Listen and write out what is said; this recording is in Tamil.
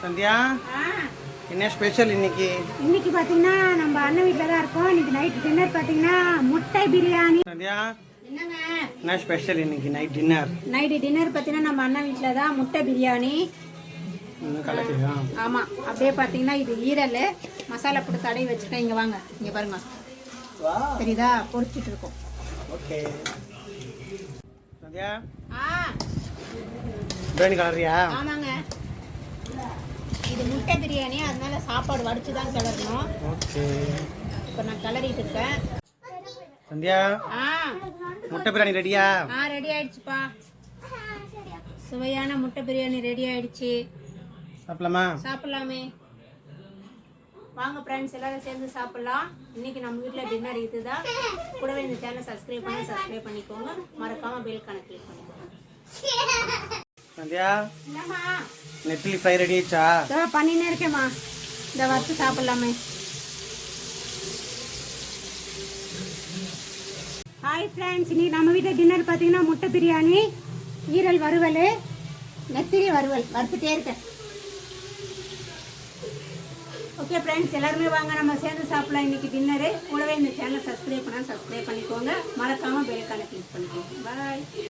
சந்தியா, என்ன ஸ்பெஷல் இன்னைக்கு? இன்னைக்கு பாத்தீங்கன்னா நம்ம அண்ணன் வீட்ல தான் இருக்கோம். இன்னைக்கு நைட் டின்னர் பாத்தீங்கன்னா முட்டை பிரியாணி. சந்தியா, என்னங்க என்ன ஸ்பெஷல் இன்னைக்கு நைட் டின்னர்? நைட் டின்னர் பாத்தீங்கன்னா நம்ம அண்ணன் வீட்ல தான் முட்டை பிரியாணி. ஆமா, அப்படியே பாத்தீங்கன்னா இது ஈரல் மசாலா போட்டு தடவி வச்சுட்டேன். இங்க வாங்க, இங்க பாருங்க, தெரியுதா? பொரிச்சிட்டு இருக்கோம். ஓகே சந்தியா, பிரியாணி கலரியா? ஆமாங்க, இது முட்டை பிரியாணி, அதனால சாப்பாடு வடிச்சு தான் கிளறணும். ஓகே, இப்போ நான் கிளறிட்டு இருக்கேன். சந்தியா, முட்டை பிரியாணி ரெடியா? ரெடி ஆயிடுச்சுப்பா. சுவையான முட்டை பிரியாணி ரெடி ஆயிடுச்சு. சாப்பிடலாமா? சாப்பிடலாமே வாங்க ஃப்ரெண்ட்ஸ், எல்லாரும் சேர்ந்து சாப்பிடலாம். இன்னைக்கு நம்ம வீட்டில் டின்னர் இதுதான். கூடவே இந்த சேனல் சப்ஸ்கிரைப் பண்ணிக்கோங்க. மறக்காம பெல் கணக்கு கிளிக் பண்ணிக்கோங்க. சந்தியா, என்னம்மா நெத்திலி ஃப்ரை ரெடி ஆயிடுச்சா? பண்ணினே இருக்கேம்மா. இந்த வறுத்து சாப்பிடலாமே. ஹாய் ஃப்ரெண்ட்ஸ், இன்னைக்கு நம்ம வீட்டில் டின்னர் பார்த்தீங்கன்னா முட்டை பிரியாணி, ஈரல் வறுவல், நெத்திலி வறுவல் வறுத்துட்டே இருக்கேன். ஓகே ஃப்ரெண்ட்ஸ், எல்லாருமே வாங்க நம்ம சேர்ந்து சாப்பிடலாம் இன்னைக்கு டின்னரு. கூடவே இந்த சேனலை சப்ஸ்கிரைப் பண்ணிக்கோங்க. மறக்காமல் பெல் ஐகானை கிளிக் பண்ணிக்கோங்க. பாய்.